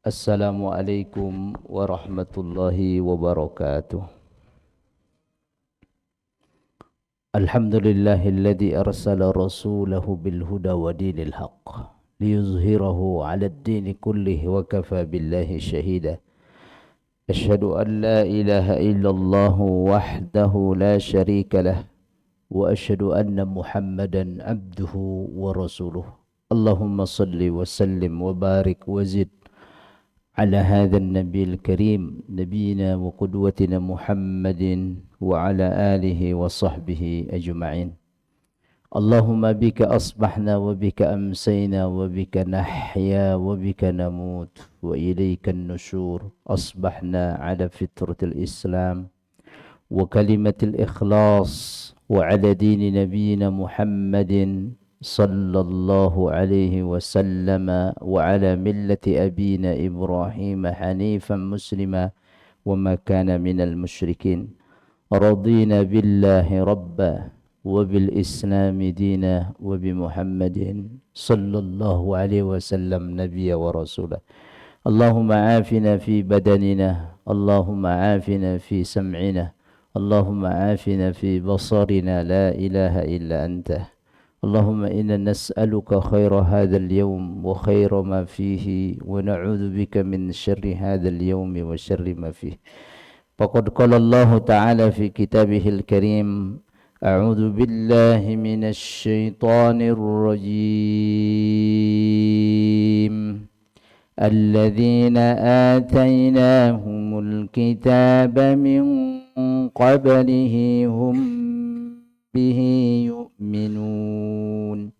Assalamualaikum warahmatullahi wabarakatuh. Alhamdulillahilladzi arsala rasulahu bil huda wa dinil haqq liyuzhirahu 'alad dini kullihi wa kafa billahi shahida. Asyhadu an la ilaha illallah wahdahu la syarika lah wa asyhadu anna Muhammadan abduhu wa rasuluh. Allahumma salli wa sallim wa barik wa zid على هذا النبي الكريم نبينا وقدوتنا محمد وعلى آله وصحبه أجمعين. اللهم بك أصبحنا وبك أمسينا وبك نحيا وبك نموت وإليك النشور. أصبحنا على فطرة الإسلام وكلمة الإخلاص وعلى دين نبينا محمد صلى الله عليه وسلم وعلى ملة أبينا إبراهيم حنيفا مسلما وما كان من المشركين. رضينا بالله ربا وبالإسلام دينا وبمحمد صلى الله عليه وسلم نبيا ورسولا. اللهم عافنا في بدننا، اللهم عافنا في سمعنا، اللهم عافنا في بصرنا، لا إله إلا أنت. اللهم إنا نسألك خير هذا اليوم وخير ما فيه ونعوذ بك من شر هذا اليوم وشر ما فيه. فقد قال الله تعالى في كتابه الكريم: أعوذ بالله من الشيطان الرجيم الذين آتيناهم الكتاب من قبله هم به يؤمنون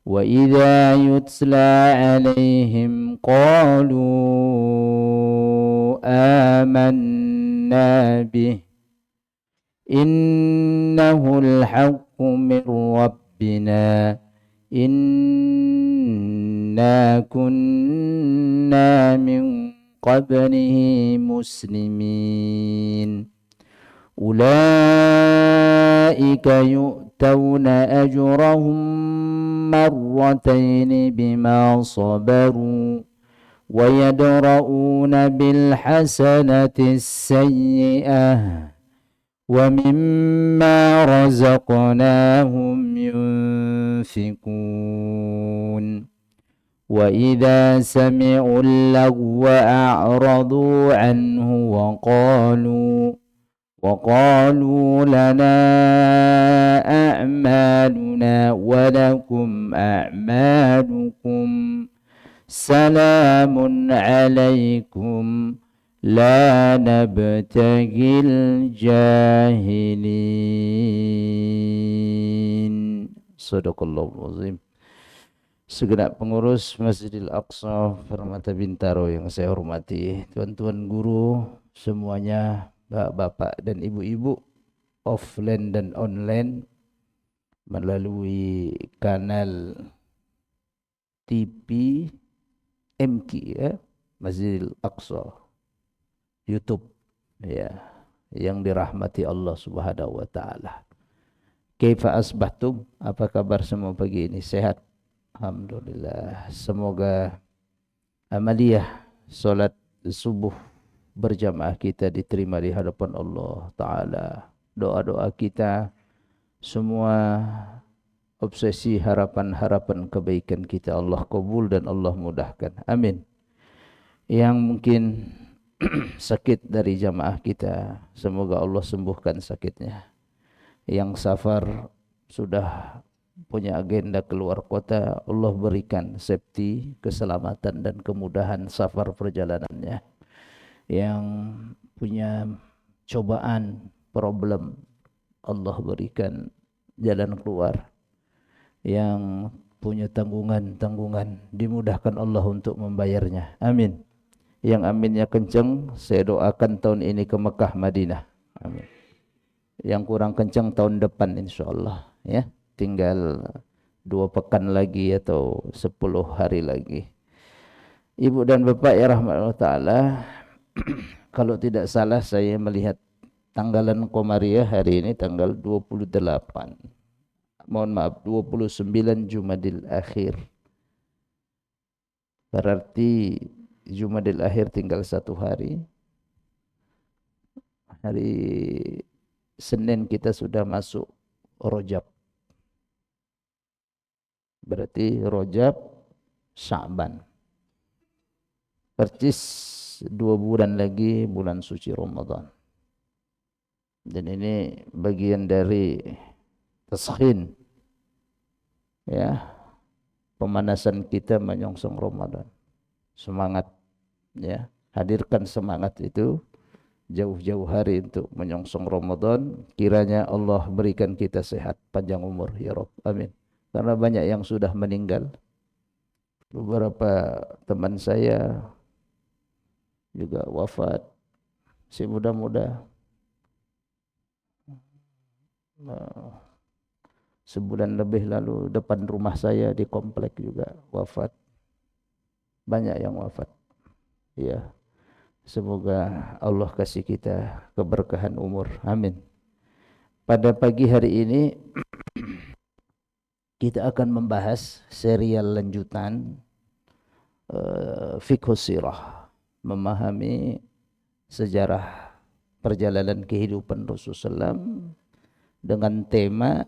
وإذا يتلى عليهم قالوا آمنا به إنه الحق من ربنا إنا كنا من قبله مسلمين. أولئك يؤتون أجرهم مرتين بما صبروا ويدرؤون بالحسنة السيئة ومما رزقناهم ينفقون وإذا سمعوا اللغو أعرضوا عنه وقالوا لنا أعمالنا ولكم أعمالكم سلام عليكم لا نبتغي الجاهلين. Sadaqallahul azim. Segenap pengurus Masjidil Aqsa Permata Bintaro yang saya hormati, tuan-tuan guru semuanya, bapak-bapak dan ibu-ibu, offline dan online melalui kanal TV MQ ya, Masjidil Aqsa YouTube ya, yang dirahmati Allah Subhanahu wa taala. Kaifa asbahtum? Apa kabar semua pagi ini? Sehat? Alhamdulillah. Semoga amaliyah salat subuh berjamaah kita diterima di hadapan Allah Ta'ala. Doa-doa kita, semua obsesi harapan-harapan kebaikan kita Allah kabul dan Allah mudahkan. Amin. Yang mungkin sakit dari jamaah kita, semoga Allah sembuhkan sakitnya. Yang safar sudah punya agenda keluar kota, Allah berikan safety, keselamatan dan kemudahan safar perjalanannya. Yang punya cobaan, problem, Allah berikan jalan keluar. Yang punya tanggungan, dimudahkan Allah untuk membayarnya. Amin. Yang aminnya kencang, saya doakan tahun ini ke Mekah, Madinah. Amin. Yang kurang kencang tahun depan insyaallah ya. Tinggal 2 pekan lagi atau 10 hari lagi. Ibu dan bapak ya rahmat Allah Ta'ala, kalau tidak salah saya melihat tanggalan Komariah hari ini tanggal 28. Mohon maaf, 29 Jumadil Akhir. Berarti Jumadil Akhir tinggal 1 hari. Hari Senin kita sudah masuk Rajab. Berarti Rajab, Sya'ban. Percis 2 bulan lagi bulan suci Ramadan. Dan ini bagian dari taskhin, ya, pemanasan kita menyongsong Ramadan. Semangat, ya, hadirkan semangat itu jauh-jauh hari untuk menyongsong Ramadan. Kiranya Allah berikan kita sehat, panjang umur, ya Rabb, amin. Karena banyak yang sudah meninggal. Beberapa teman saya juga wafat, si muda-muda. Sebulan lebih lalu depan rumah saya di komplek juga wafat. Banyak yang wafat. Ya. Semoga Allah kasih kita keberkahan umur. Amin. Pada pagi hari ini kita akan membahas serial lanjutan Fiqhus Sirah, memahami sejarah perjalanan kehidupan Rasulullah SAW dengan tema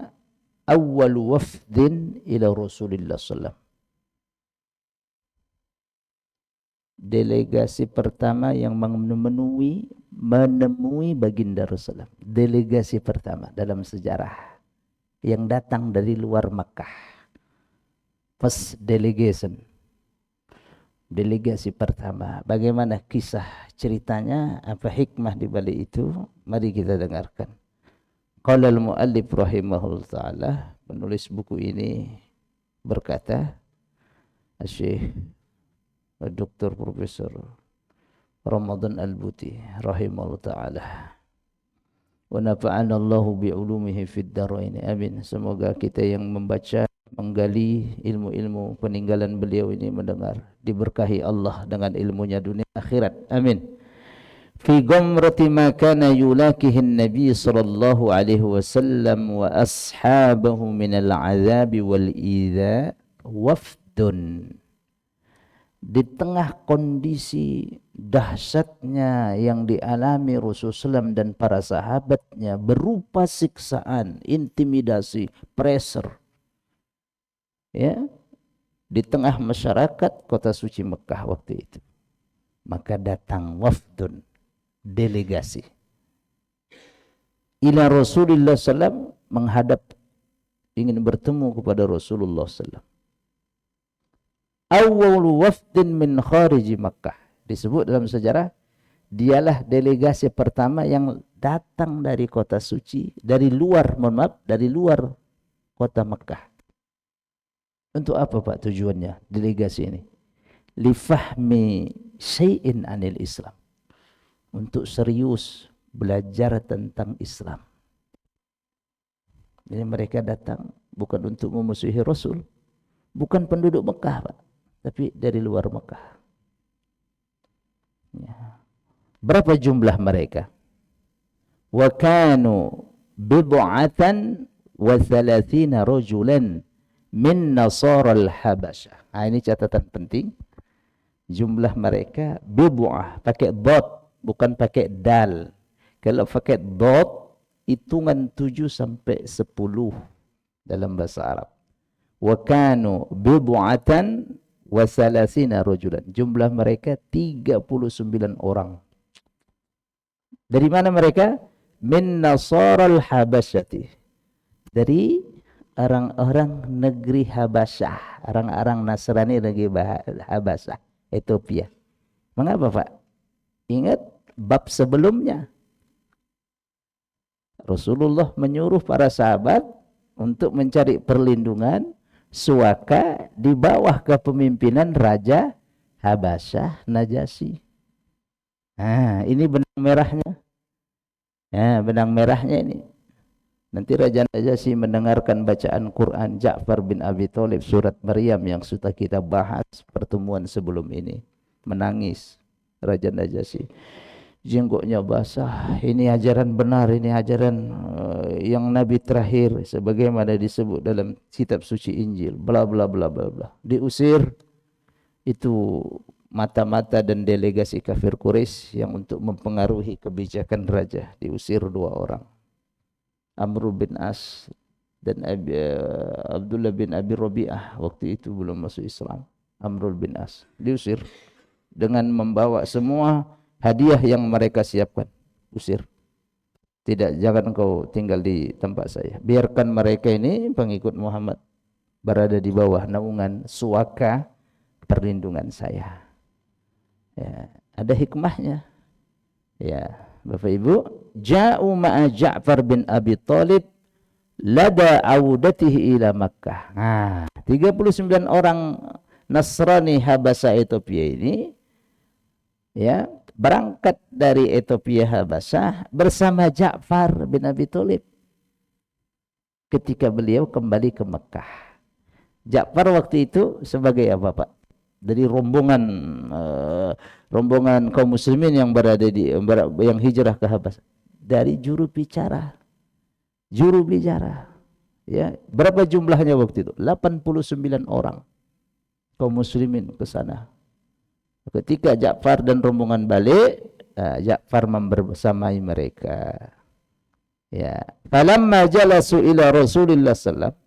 Awwal wafdin ila Rasulillah SAW. Delegasi pertama yang menemui baginda Rasulullah. Delegasi pertama dalam sejarah yang datang dari luar Makkah. First delegation. Delegasi pertama. Bagaimana kisah ceritanya? Apa hikmah di balik itu? Mari kita dengarkan. Qala al-muallif rahimahullah ta'ala, penulis buku ini berkata, Syekh Dr. Profesor Ramadan Al-Buti rahimahullah ta'ala, wa nafa'ana Allahu bi'ulumihi fid darain, amin. Semoga kita yang membaca, menggali ilmu-ilmu peninggalan beliau ini, mendengar, diberkahi Allah dengan ilmunya dunia akhirat, amin. Fi ghamrati ma kana yulakihi an-nabi sallallahu alaihi wasallam wa ashabahu min al-'adzabi wal idza wafdun. Di tengah kondisi dahsyatnya yang dialami Rasulullah SAW dan para sahabatnya berupa siksaan, intimidasi, pressure, ya, di tengah masyarakat kota suci Mekah waktu itu, maka datang wafdun, delegasi, ila Rasulullah SAW, menghadap, ingin bertemu kepada Rasulullah SAW. Awwal wafdin min khariji Makkah, disebut dalam sejarah dialah delegasi pertama yang datang dari kota suci, dari luar, dari luar kota Makkah. Untuk apa Pak tujuannya delegasi ini? Lifahmi syai'in anil Islam, untuk serius belajar tentang Islam. Jadi mereka datang bukan untuk memusuhi Rasul, bukan penduduk Mekah Pak, tapi dari luar Mekah. Ya. Berapa jumlah mereka? Wa kanu bid'atan wa 30 rajulan min nasara al-Habasyah. Nah, ini catatan penting. Jumlah mereka bid'ah, pakai dot, bukan pakai dal. Kalau pakai dot, hitungan 7 sampai 10 dalam bahasa Arab. Wa kanu bid'atan wa 30 rajulan. Jumlah mereka 39 orang. Dari mana mereka? Min nasaral Habasyati. Dari orang-orang negeri Habasyah, orang-orang Nasrani negeri Habasyah, Ethiopia. Mengapa Pak? Ingat bab sebelumnya. Rasulullah menyuruh para sahabat untuk mencari perlindungan suaka di bawah kepemimpinan Raja Habasyah Najasyi. Nah, ini benang merahnya. Ya, benang merahnya ini. Nanti Raja Najasyi mendengarkan bacaan Quran Ja'far bin Abi Thalib surat Maryam yang sudah kita bahas pertemuan sebelum ini. Menangis Raja Najasyi. Jenggotnya basah. Ini ajaran benar, ini ajaran yang Nabi terakhir sebagaimana disebut dalam kitab suci Injil. Bla bla bla bla bla. Diusir, itu mata-mata dan delegasi kafir Quraisy yang untuk mempengaruhi kebijakan raja. Diusir 2 orang, Amr bin As dan Abdullah bin Abi Rabi'ah. Waktu itu belum masuk Islam. Amr bin As diusir dengan membawa semua hadiah yang mereka siapkan. Usir. Tidak, jangan kau tinggal di tempat saya. Biarkan mereka ini pengikut Muhammad berada di bawah naungan suaka perlindungan saya. Ya, ada hikmahnya. Ya, Bapak Ibu, ja'u ma'a Ja'far bin Abi Thalib lada audatihi ila Makkah. Nah, 39 orang Nasrani Habasa Ethiopia ini ya berangkat dari Ethiopia Habasah bersama Ja'far bin Abi Thalib ketika beliau kembali ke Mekah. Ja'far waktu itu sebagai apa, Pak? Dari rombongan kaum muslimin yang berada yang hijrah ke Habasah, dari juru bicara. Ya, berapa jumlahnya waktu itu? 89 orang kaum muslimin ke sana. Ketika Ja'far dan rombongan balik, Ja'far membersamai mereka. Ya, falamma jalasu ila Rasulillah sallallahu,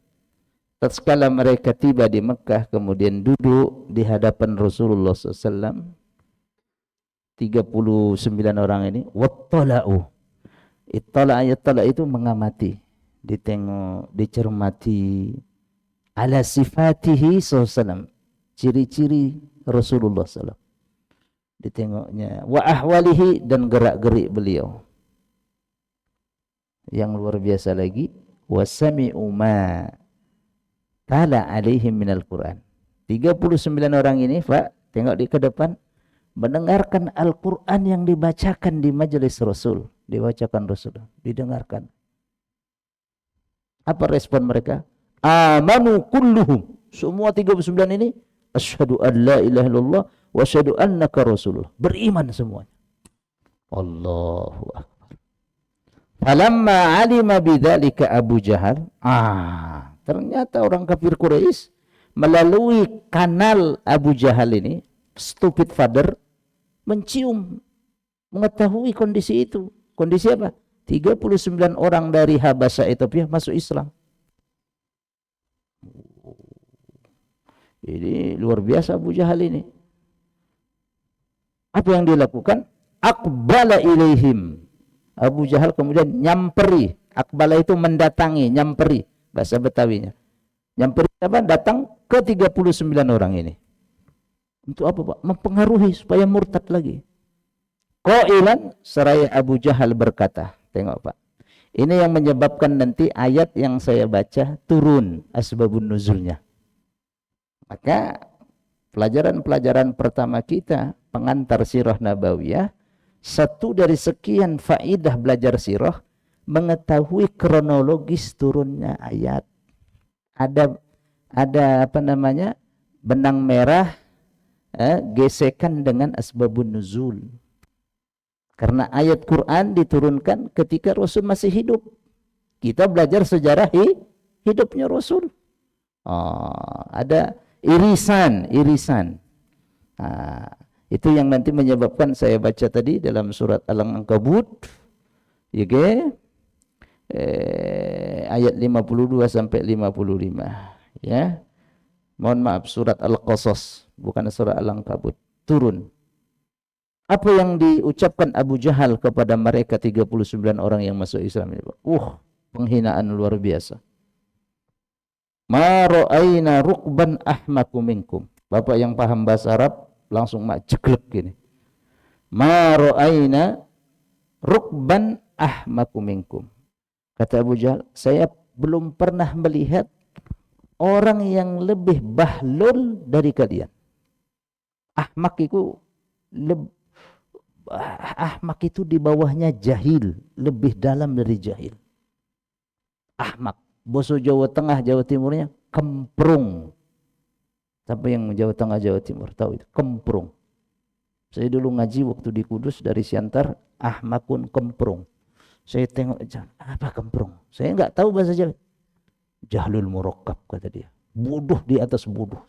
tatkala mereka tiba di Mekah kemudian duduk di hadapan Rasulullah sallallahu, 39 orang ini, wattala'u. Ittala itu mengamati, ditengok, dicermati ala sifatihi sallallahu, ciri-ciri Rasulullah sallallahu, ditengoknya, wa ahwalihi, dan gerak-gerik beliau. Yang luar biasa lagi, wasami'u ma tala alaihim minal Quran. 39 orang ini, Pak, tengok di ke depan, mendengarkan Al-Quran yang dibacakan di majelis Rasul, dibacakan Rasul, didengarkan. Apa respon mereka? Amanu kulluhum, semua 39 ini, asyhadu an la ilaha illallah wa asyhadu annaka rasulullah, beriman semuanya. Allahu akbar. Falamma alima bidzalika Abu Jahal, ternyata orang kafir Quraisy melalui kanal Abu Jahal ini, stupid father, mencium, mengetahui kondisi itu. Kondisi apa? 39 orang dari Habasah Ethiopia masuk Islam. Ini luar biasa Abu Jahal ini. Apa yang dilakukan? Aqbala ilaihim. Abu Jahal kemudian nyamperi. Aqbala itu mendatangi, nyamperi bahasa Betawinya. Nyamperi apa? Datang ke 39 orang ini. Untuk apa, Pak? Mempengaruhi supaya murtad lagi. Qailan, seraya Abu Jahal berkata, tengok, Pak. Ini yang menyebabkan nanti ayat yang saya baca turun asbabun nuzulnya. Maka pelajaran-pelajaran pertama kita, pengantar sirah nabawiyah, satu dari sekian faidah belajar sirah, mengetahui kronologis turunnya ayat. Ada apa namanya? Benang merah, gesekan dengan asbabun nuzul. Karena ayat Quran diturunkan ketika Rasul masih hidup. Kita belajar sejarah hidupnya Rasul. Ada irisan. Itu yang nanti menyebabkan saya baca tadi dalam surat Al-Ankabut, ayat 52 sampai 55. Ya. Mohon maaf, surat Al-Qasas, bukan surat Al-Ankabut. Turun. Apa yang diucapkan Abu Jahal kepada mereka 39 orang yang masuk Islam ini, Pak? Penghinaan luar biasa. Ma ra'aina rukban ahmaku minkum. Bapak yang paham bahasa Arab langsung jeglek gini. Ma ra'aina rukban ahmaku minkum. Kata Abu Jahal, saya belum pernah melihat orang yang lebih bahlul dari kalian. Ahmak itu di bawahnya jahil, lebih dalam dari jahil. Ahmak, boso Jawa Tengah, Jawa Timurnya kemprung. Siapa yang Jawa Tengah, Jawa Timur tahu itu, kemprung. Saya dulu ngaji waktu di Kudus dari Siantar, ahmakun kemprung. Saya tengok, apa kemprung? Saya enggak tahu bahasa Jawa. Jahlul murakkab kata dia. Bodoh di atas bodoh.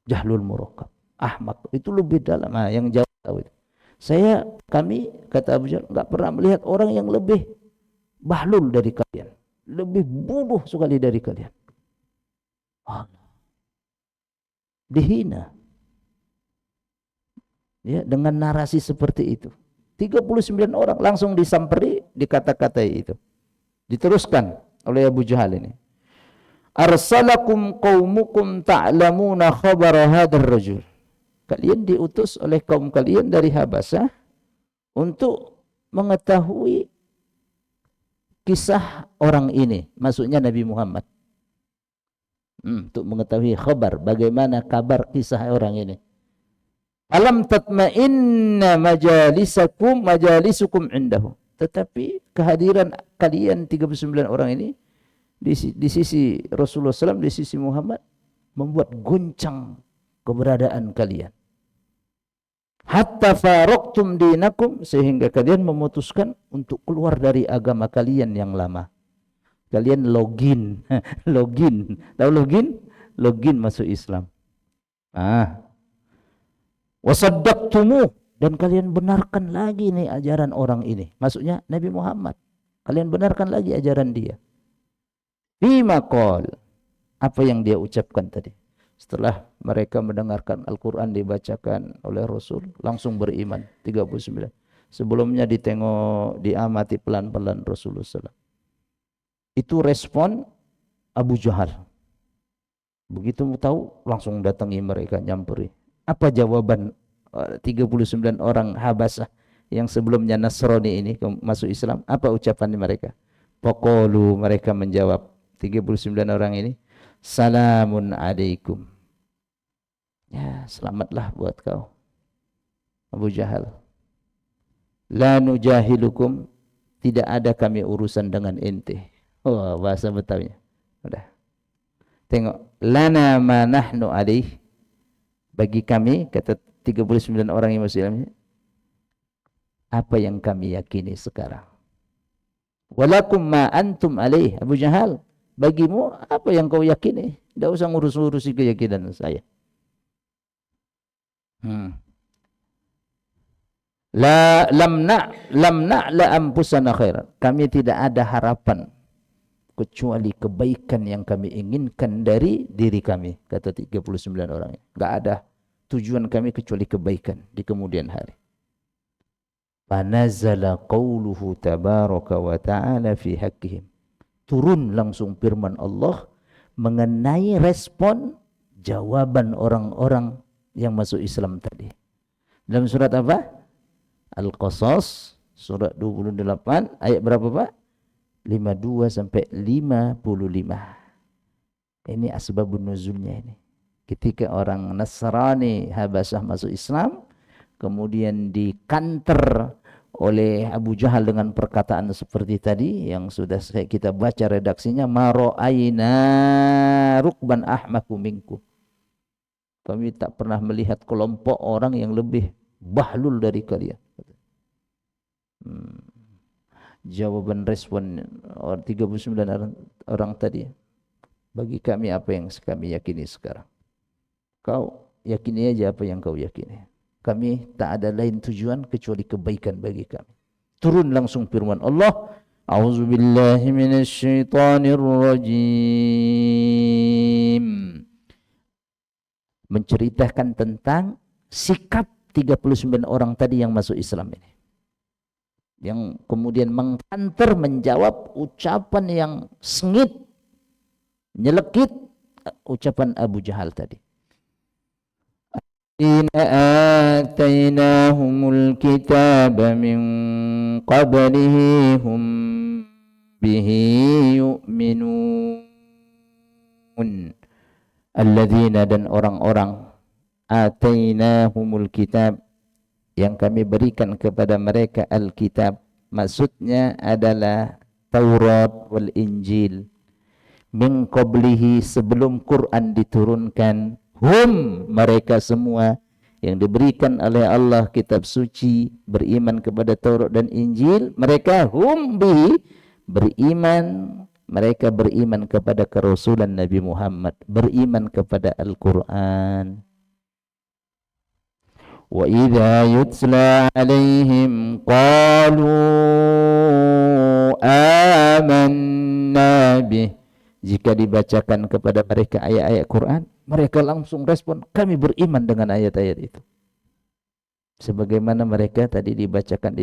Jahlul murakkab. ahmak. Itu lebih dalam. Nah, yang jauh tahu itu. Kami, kata Abu Jahal, enggak pernah melihat orang yang lebih bahlul dari kalian. Lebih bodoh sekali dari kalian. Dihina. Ya, dengan narasi seperti itu. 39 orang langsung disamperi, dikata-katai itu. Diteruskan oleh Abu Jahal ini. Arsalakum qaumukum ta'lamuna khabara hadzal rajul. Kalian diutus oleh kaum kalian dari Habasah untuk mengetahui kisah orang ini, maksudnya Nabi Muhammad. Untuk mengetahui khabar, bagaimana kabar kisah orang ini. Alam tatma'inna majalisukum indahu. Tetapi kehadiran kalian 39 orang ini di sisi Rasulullah SAW, di sisi Muhammad, membuat goncang keberadaan kalian. Hatta faraqtum dinakum, sehingga kalian memutuskan untuk keluar dari agama kalian yang lama. Kalian login. Tahu login? Login masuk Islam. Wasaddaqtumu, dan kalian benarkan lagi nih ajaran orang ini. Maksudnya Nabi Muhammad. Kalian benarkan lagi ajaran dia. Bima qol, apa yang dia ucapkan tadi. Setelah mereka mendengarkan Al-Quran dibacakan oleh Rasul, langsung beriman 39. Sebelumnya ditengok, diamati pelan-pelan Rasulullah SAW. Itu respon Abu Jahal. Begitu tahu, langsung datangi mereka, nyamperi. Apa jawaban 39 orang Habasah yang sebelumnya Nasrani ini masuk Islam? Apa ucapan mereka? Paqalu, mereka menjawab, 39 orang ini, salamun alaikum. Ya, selamatlah buat kau, Abu Jahal. La nujahilukum, tidak ada kami urusan dengan ente. Oh, bahasa Betawinya. Udah. Tengok, lana ma nahnu alaih, bagi kami, kata 39 orang yang masuk Islam, apa yang kami yakini sekarang. Walakum ma antum alaih, Abu Jahal, bagimu apa yang kau yakini. Tidak usah ngurus-ngurusi keyakinan saya. Lam la ampusana khairan. Kami tidak ada harapan kecuali kebaikan yang kami inginkan dari diri kami, kata 39 orang. Enggak ada tujuan kami kecuali kebaikan di kemudian hari. Fanazala qauluhu tabaraka wa ta'ala fi haqqihim. Turun langsung firman Allah mengenai respon jawaban orang-orang yang masuk Islam tadi. Dalam surat apa? Al-Qasas, surat 28, ayat berapa Pak? 52 sampai 55. Ini asbabun nuzulnya ini. Ketika orang Nasrani Habasah masuk Islam, kemudian dikanter oleh Abu Jahal dengan perkataan seperti tadi yang sudah kita baca redaksinya, maro'aina rukban ahmaku minkum. Kami tak pernah melihat kelompok orang yang lebih bahlul dari kalian. Jawaban respon 39 orang tadi, bagi kami apa yang kami yakini sekarang. Kau yakini aja apa yang kau yakini. Kami tak ada lain tujuan kecuali kebaikan bagi kami. Turun langsung firman Allah, A'udzubillahi minasyaitonirrajim. Menceritakan tentang sikap 39 orang tadi yang masuk Islam ini. Yang kemudian mengkanter menjawab ucapan yang sengit, nyelekit ucapan Abu Jahal tadi. Inna atainahumul kitaba min qablihi hum bihi yu'minun. Alladzina, dan orang-orang, atainahumul kitab, yang kami berikan kepada mereka Alkitab, maksudnya adalah Taurat wal Injil, min qablihi, sebelum Quran diturunkan, hum, mereka semua yang diberikan oleh Allah kitab suci, beriman kepada Taurat dan Injil, mereka hum bihi, beriman, mereka beriman kepada kerasulan Nabi Muhammad, beriman kepada Al-Quran. Wa idza yutla alaihim qalu amanna bih. Jika dibacakan kepada mereka ayat-ayat Quran, mereka langsung respon, kami beriman dengan ayat-ayat itu. Sebagaimana mereka tadi dibacakan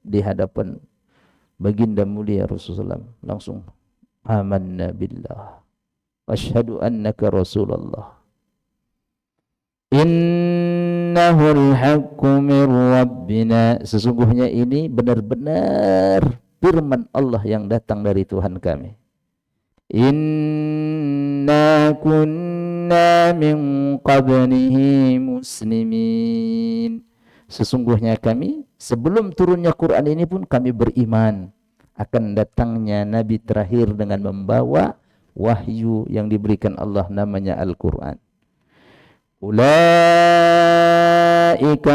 di hadapan baginda mulia Rasulullah, langsung amanna billah asyhadu annaka rasulullah innahul haqqu min rabbina, sesungguhnya ini benar-benar firman Allah yang datang dari Tuhan kami. Inna kunna min qablihi muslimin, sesungguhnya kami sebelum turunnya Quran ini pun kami beriman akan datangnya Nabi terakhir dengan membawa wahyu yang diberikan Allah namanya Al-Quran. Ulaika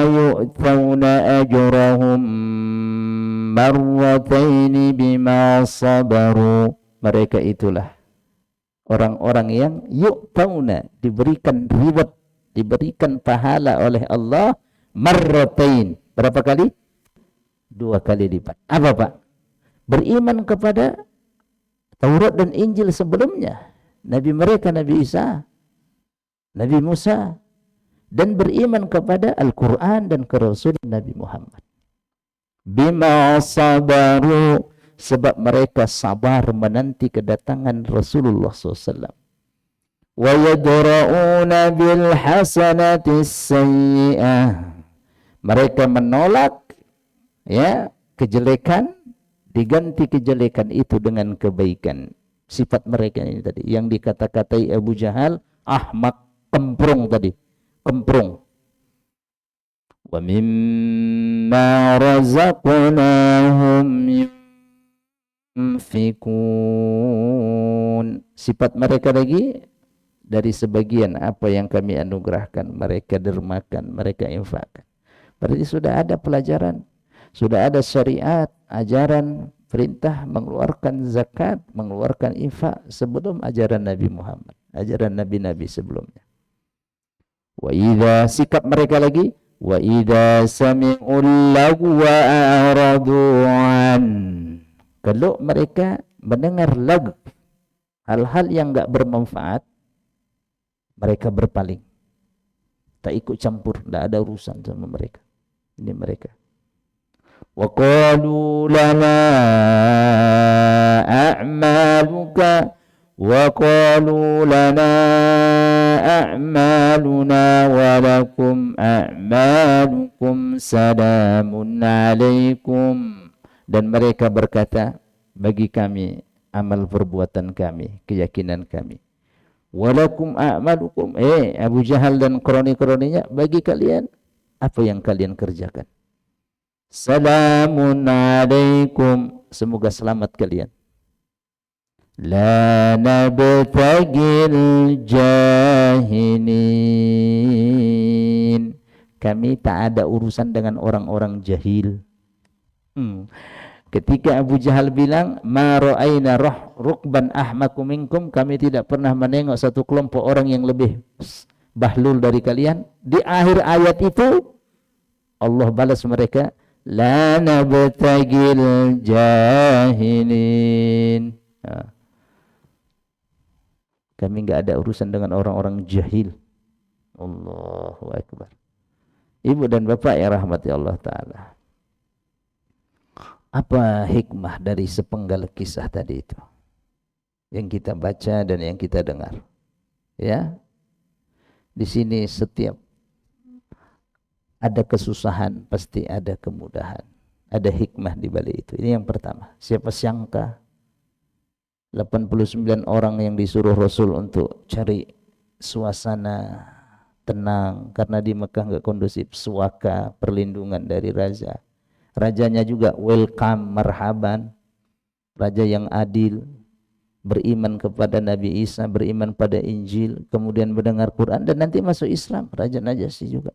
yu'tawna ajrahum marrataini bima sabaru, mereka itulah orang-orang yang yu'tawna, diberikan reward, diberikan pahala oleh Allah marratain, berapa kali? 2 kali lipat. Apa Pak? Beriman kepada Taurat dan Injil sebelumnya, Nabi mereka, Nabi Isa, Nabi Musa, dan beriman kepada Al-Quran dan ke Rasul Nabi Muhammad. Bima sabaru, sebab mereka sabar menanti kedatangan Rasulullah SAW. Wa yadra'una bil hasanatis sayyi'ah, mereka menolak ya kejelekan, diganti kejelekan itu dengan kebaikan. Sifat mereka ini tadi yang dikata-katai Abu Jahal, ahmak, kemprung tadi, kemprung. Wa mimma razaqnahum yunfikun, sifat mereka lagi dari sebagian apa yang kami anugerahkan mereka dermakan, mereka infakkan. Berarti sudah ada pelajaran, sudah ada syariat, ajaran, perintah mengeluarkan zakat, mengeluarkan infak sebelum ajaran Nabi Muhammad, ajaran nabi-nabi sebelumnya. Wa idza, sikap mereka lagi, wa idza sami'ul lagwa a'radu an, kalau mereka mendengar lagu, hal-hal yang enggak bermanfaat, mereka berpaling, tak ikut campur, tidak ada urusan sama mereka. Ini mereka. Wa qalu lana a'maluka wa qalu lana a'maluna wa lakum a'malukum salamun alaikum, dan mereka berkata, bagi kami amal perbuatan kami, keyakinan kami. Walakum a'malukum, Abu Jahal dan kroni-kroninya, bagi kalian apa yang kalian kerjakan. Salamun alaikum, semoga selamat kalian. La nabtagil jahilin, kami tak ada urusan dengan orang-orang jahil. Ketika Abu Jahal bilang, ma ra'ayna rukban ahmaku minkum, kami tidak pernah menengok satu kelompok orang yang lebih bahlul dari kalian. Di akhir ayat itu Allah balas mereka, la nabtagil jahilin. Kami enggak ada urusan dengan orang-orang jahil. Allahu Akbar. Ibu dan bapak yang rahmati Allah Ta'ala, apa hikmah dari sepenggal kisah tadi itu yang kita baca dan yang kita dengar? Ya, di sini setiap ada kesusahan pasti ada kemudahan, ada hikmah di balik itu. Ini yang pertama. Siapa sangka 89 orang yang disuruh Rasul untuk cari suasana tenang karena di Mekah enggak kondusif, suaka, perlindungan dari raja. Rajanya juga welcome, marhaban, raja yang adil, beriman kepada Nabi Isa, beriman pada Injil, kemudian mendengar Quran dan nanti masuk Islam. Raja Najasyi juga.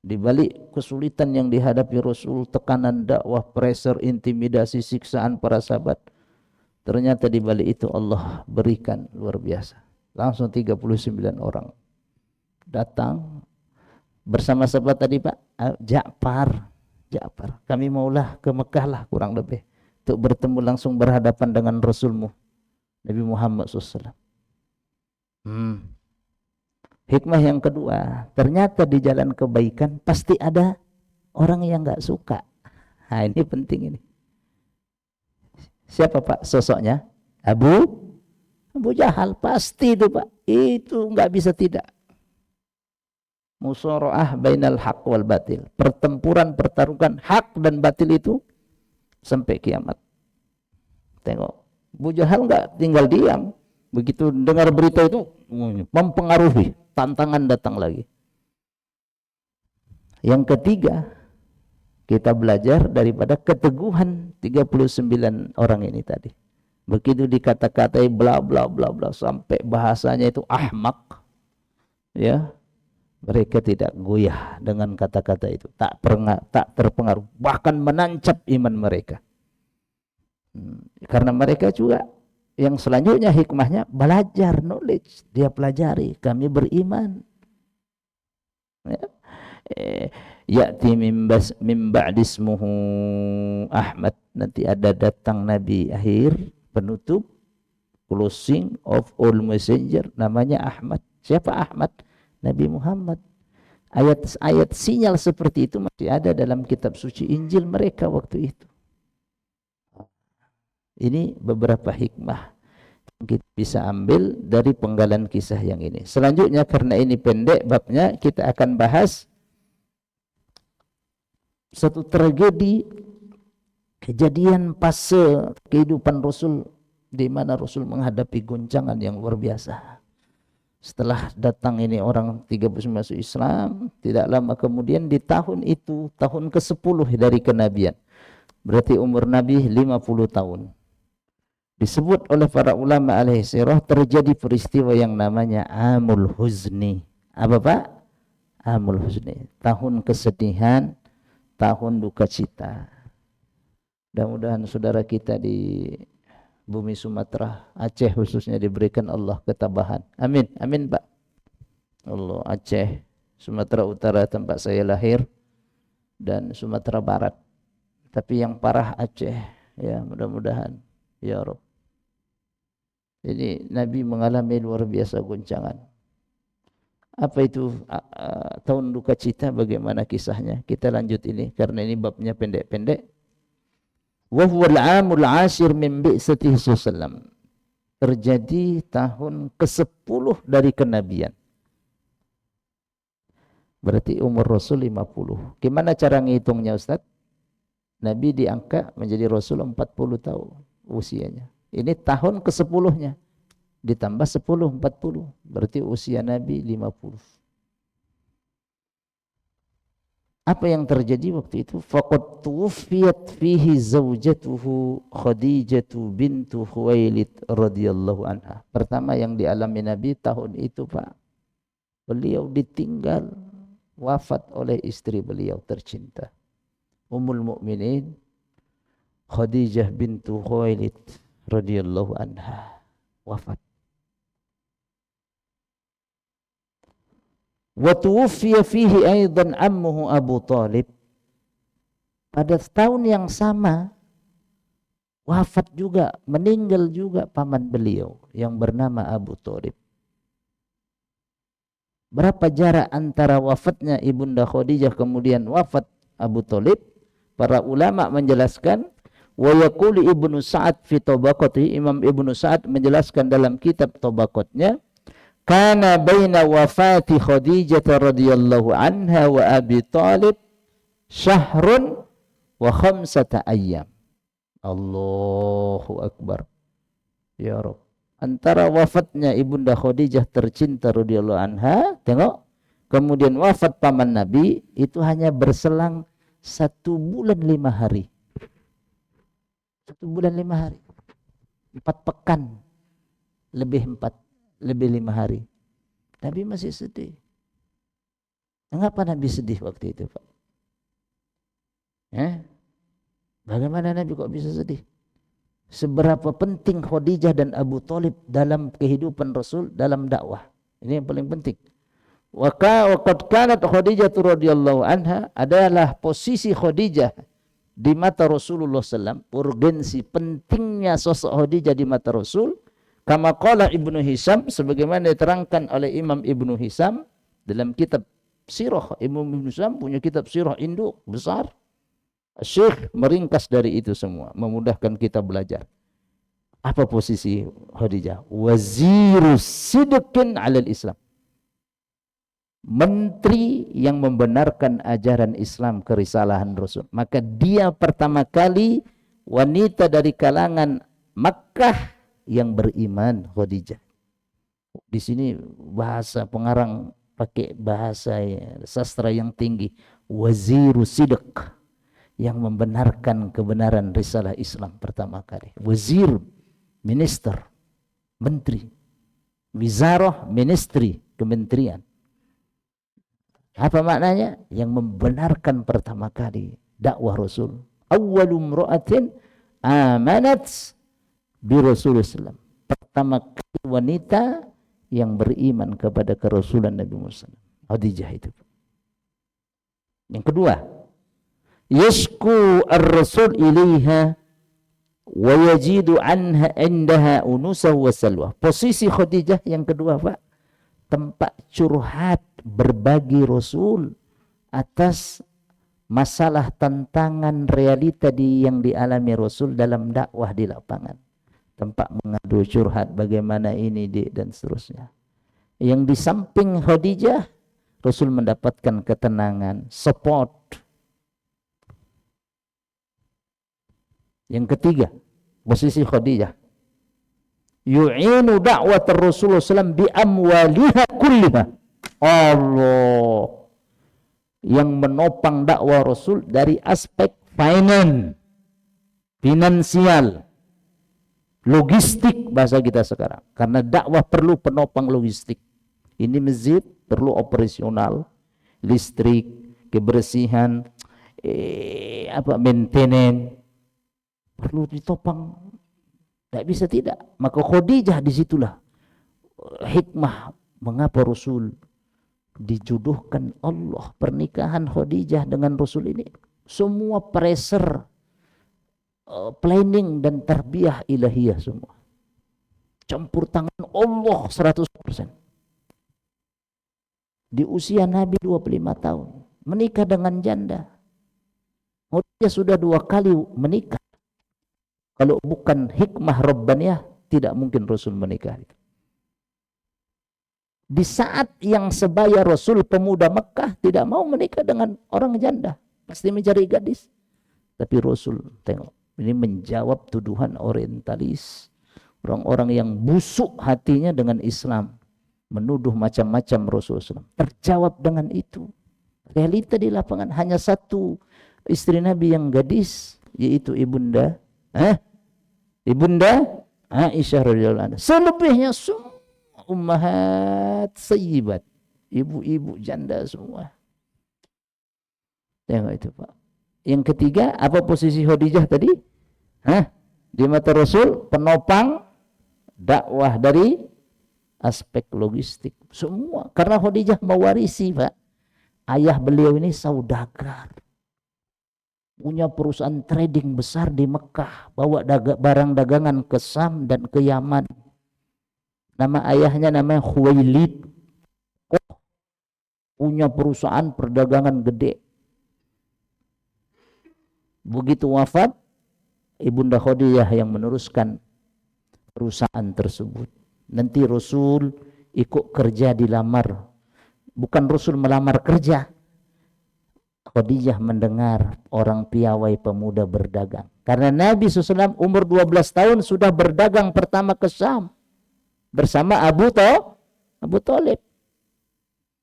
Di balik kesulitan yang dihadapi Rasul, tekanan dakwah, pressure, intimidasi, siksaan para sahabat, ternyata di balik itu Allah berikan luar biasa. Langsung 39 orang datang Bersama siapa tadi Pak? Ja'far. Kami maulah ke Mekah lah kurang lebih, untuk bertemu langsung berhadapan dengan Rasulmu Nabi Muhammad SAW. Hikmah yang kedua, ternyata di jalan kebaikan pasti ada orang yang nggak suka. Nah ini penting ini. Siapa Pak sosoknya? Abu Jahal, pasti itu Pak. Itu nggak bisa tidak. Musara'ah bainal haq wal batil. Pertempuran hak dan batil itu sampai kiamat. Tengok, Abu Jahal nggak tinggal diam. Begitu dengar berita itu mempengaruhi, tantangan datang lagi. Yang ketiga, kita belajar daripada keteguhan 39 orang ini tadi. Begitu dikata-katai bla bla bla bla sampai bahasanya itu ahmak, ya, mereka tidak goyah dengan kata-kata itu, tak terpengaruh, bahkan menancap iman mereka. Karena mereka juga yang selanjutnya hikmahnya belajar, knowledge, dia pelajari, kami beriman. Ya'ti min ba'di ismuhu Ahmad, nanti ada datang nabi akhir, penutup, closing of all messenger, namanya Ahmad. Siapa Ahmad? Nabi Muhammad. Ayat-ayat sinyal seperti itu masih ada dalam kitab suci Injil mereka waktu itu. Ini beberapa hikmah yang kita bisa ambil dari penggalan kisah yang ini. Selanjutnya, karena ini pendek babnya, kita akan bahas satu tragedi, kejadian fase kehidupan Rasul di mana Rasul menghadapi goncangan yang luar biasa. Setelah datang ini orang 39 masuk Islam, tidak lama kemudian di tahun itu, tahun ke-10 dari kenabian, berarti umur Nabi 50 tahun. Disebut oleh para ulama alaihi sirah, terjadi peristiwa yang namanya Amul Huzni. Apa Pak? Amul Huzni, tahun kesedihan, tahun duka cita. Mudah-mudahan saudara kita di bumi Sumatera, Aceh khususnya, diberikan Allah ketabahan. Amin, amin Pak. Allah, Aceh, Sumatera Utara tempat saya lahir, dan Sumatera Barat. Tapi yang parah Aceh, ya mudah-mudahan, ya Rabb. Jadi Nabi mengalami luar biasa goncangan. Apa itu tahun duka cita, bagaimana kisahnya? Kita lanjut ini karena ini babnya pendek-pendek. Wa huwa al-'amul 'ashir min bi'tsatihi sallam. Terjadi tahun ke-10 dari kenabian. Berarti umur Rasul 50. Gimana cara ngitungnya Ustaz? Nabi diangkat menjadi Rasul 40 tahun usianya. Ini tahun ke-10-nya. Ditambah 10, 40. Berarti usia Nabi 50. Apa yang terjadi waktu itu? Faqad tuwfiyat fihi zawjatuhu Khadijatu bintu Khuwailid radhiyallahu anha. Pertama yang dialami Nabi tahun itu Pak, beliau ditinggal, wafat oleh istri beliau tercinta, Ummul Mukminin Khadijah bintu Khuwailid radhiyallahu anha, wafat. Wa tuwfiya fihi aidan ammuhu Abu Thalib. Pada tahun yang sama wafat juga, meninggal juga paman beliau yang bernama Abu Thalib. Berapa jarak antara wafatnya Ibunda Khadijah kemudian wafat Abu Thalib? Para ulama menjelaskan, wa yaqulu Ibnu Sa'ad fi Tabaqati, Imam Ibnu Sa'ad menjelaskan dalam kitab Tabaqatnya, kana baina wafati Khadijah radhiyallahu anha wa Abi Thalib syahrun wa khamsata ayyam. Allahu Akbar. Ya Rabb. Antara wafatnya Ibunda Khadijah tercinta radhiyallahu anha, tengok, kemudian wafat paman Nabi, itu hanya berselang 1 bulan 5 hari. 1 bulan 5 hari. 4 pekan. Lebih 5 hari. Nabi masih sedih. Mengapa Nabi sedih waktu itu, Pak? Bagaimana Nabi kok bisa sedih? Seberapa penting Khadijah dan Abu Thalib dalam kehidupan Rasul, dalam dakwah. Ini yang paling penting. Waqad kanat Khadijah radhiyallahu anha, adalah posisi Khadijah di mata Rasulullah SAW, urgensi pentingnya sosok Khadijah di mata Rasul. Kama qala Ibnu Hisham, sebagaimana diterangkan oleh Imam Ibnu Hisham dalam kitab Sirah. Imam Ibnu Hisham punya kitab Sirah induk besar. Syekh meringkas dari itu semua, memudahkan kita belajar. Apa posisi Khadijah? Wazirus sidqin 'alal Islam. Menteri yang membenarkan ajaran Islam, kerisalahan Rasul. Maka dia pertama kali wanita dari kalangan Makkah yang beriman, Khadijah. Di sini bahasa pengarang pakai bahasa sastra yang tinggi. Wazirus sidq, yang membenarkan kebenaran risalah Islam pertama kali. Wazir, minister, menteri. Wizarah, ministry, kementerian. Apa maknanya? Yang membenarkan pertama kali dakwah Rasul. Awwalu imra'atin amanat bi Rasulullah. Pertama kali wanita yang beriman kepada kerasulan Nabi Muhammad. Khadijah itu. Yang kedua, yashku ar-rasul ilaiha wa yajidu anha indaha unusa wa salwa. Posisi Khadijah yang kedua, Pak, tempat curhat, berbagi Rasul atas masalah, tantangan, realita yang dialami Rasul dalam dakwah di lapangan. Tempat mengadu curhat bagaimana ini dan seterusnya. Yang di samping Khadijah, Rasul mendapatkan ketenangan, support. Yang ketiga, posisi Khadijah, yu'inu da'wat Rasulullah SAW bi amwaliha kulliha. Allah yang menopang dakwah Rasul dari aspek finansial, logistik bahasa kita sekarang. Karena dakwah perlu penopang logistik. Ini masjid perlu operasional, listrik, kebersihan, maintenance, perlu ditopang. Tidak bisa tidak. Maka Khadijah disitulah hikmah mengapa Rasul dijodohkan Allah. Pernikahan Khadijah dengan Rasul ini semua pressure, planning dan tarbiyah ilahiyah semua. Campur tangan Allah 100%. Di usia Nabi 25 tahun menikah dengan janda. Khadijah sudah 2 kali menikah. Kalau bukan hikmah Rabbaniyah, tidak mungkin Rasul menikah. Di saat yang sebaya Rasul, pemuda Mekah tidak mau menikah dengan orang janda, pasti mencari gadis. Tapi Rasul, tengok, ini menjawab tuduhan orientalis, orang-orang yang busuk hatinya dengan Islam, menuduh macam-macam Rasulullah. Terjawab dengan itu. Realita di lapangan hanya satu istri Nabi yang gadis, yaitu Ibunda Aisyah radhiyallahu anha. Selebihnya semua ummahat sayyibat, ibu-ibu janda semua. Tengok itu, Pak. Yang ketiga, apa posisi Khadijah tadi? Di mata Rasul, penopang dakwah dari aspek logistik semua. Karena Khadijah mewarisi, Pak, ayah beliau ini saudagar, punya perusahaan trading besar di Mekah, bawa barang dagangan ke Syam dan ke Yaman. Nama ayahnya namanya Khuwailid. Punya perusahaan perdagangan gede. Begitu wafat, Ibunda Khadijah yang meneruskan perusahaan tersebut. Nanti Rasul ikut kerja, dilamar. Bukan Rasul melamar kerja. Khadijah mendengar orang piawai pemuda berdagang. Karena Nabi SAW umur 12 tahun sudah berdagang pertama ke Syam bersama Abu Thalib.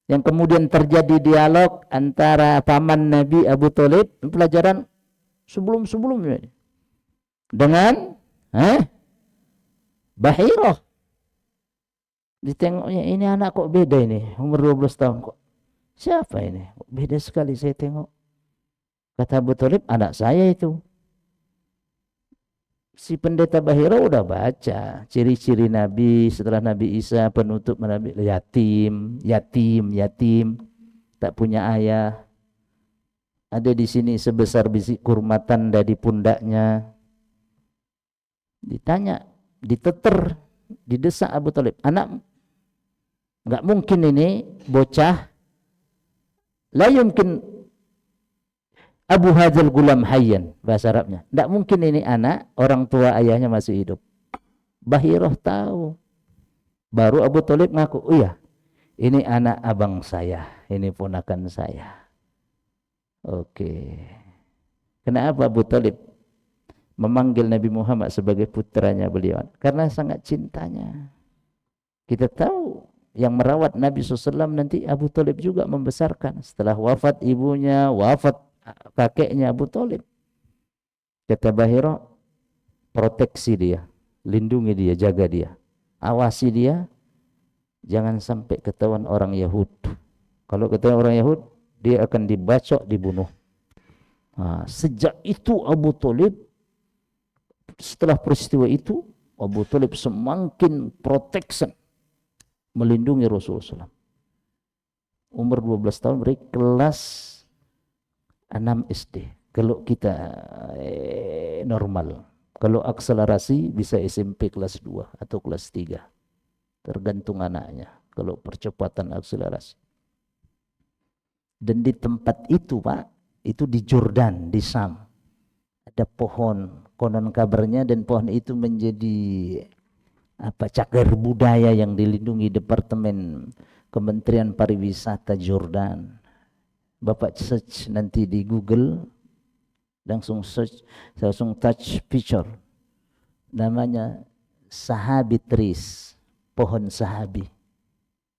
Yang kemudian terjadi dialog antara paman Nabi Abu Thalib, pelajaran sebelum-sebelumnya, dengan Bahirah. Ditengoknya, ini anak kok beda ini, umur 12 tahun kok. Siapa ini? Beda sekali saya tengok. Kata Abu Thalib, anak saya itu. Si pendeta Bahira udah baca ciri-ciri Nabi setelah Nabi Isa, penutup Nabi, yatim, yatim, yatim, tak punya ayah. Ada di sini sebesar biji kurma tanda di pundaknya. Ditanya, diteter, didesak Abu Thalib. Anak, nggak mungkin ini bocah. La yumkin Abu Hadzal gulam hayyan, bahasa Arabnya. Nggak mungkin ini anak, orang tua ayahnya masih hidup. Bahirah tahu. Baru Abu Thalib ngaku, oh iya, ini anak abang saya, ini ponakan saya. Oke. Kenapa Abu Thalib memanggil Nabi Muhammad sebagai putranya beliau? Karena sangat cintanya. Kita tahu yang merawat Nabi SAW nanti Abu Thalib juga membesarkan. Setelah wafat ibunya, wafat kakeknya Abu Thalib. Kata Bahira, proteksi dia, lindungi dia, jaga dia, awasi dia, jangan sampai ketahuan orang Yahud. Kalau ketahuan orang Yahud, dia akan dibacok, dibunuh. Nah, sejak itu Abu Thalib, setelah peristiwa itu, Abu Thalib semakin protection, melindungi Rasulullah SAW. Umur 12 tahun, mereka kelas 6 SD. Kalau kita normal, kalau akselerasi bisa SMP kelas 2 atau kelas 3. Tergantung anaknya. Kalau percepatan akselerasi. Dan di tempat itu, Pak, itu di Jordan, di Sam. Ada pohon, konon kabarnya, dan pohon itu menjadi cagar budaya yang dilindungi Departemen Kementerian Pariwisata Jordan. Bapak search nanti di Google, langsung search, langsung touch picture. Namanya Sahabi Trees, pohon sahabi.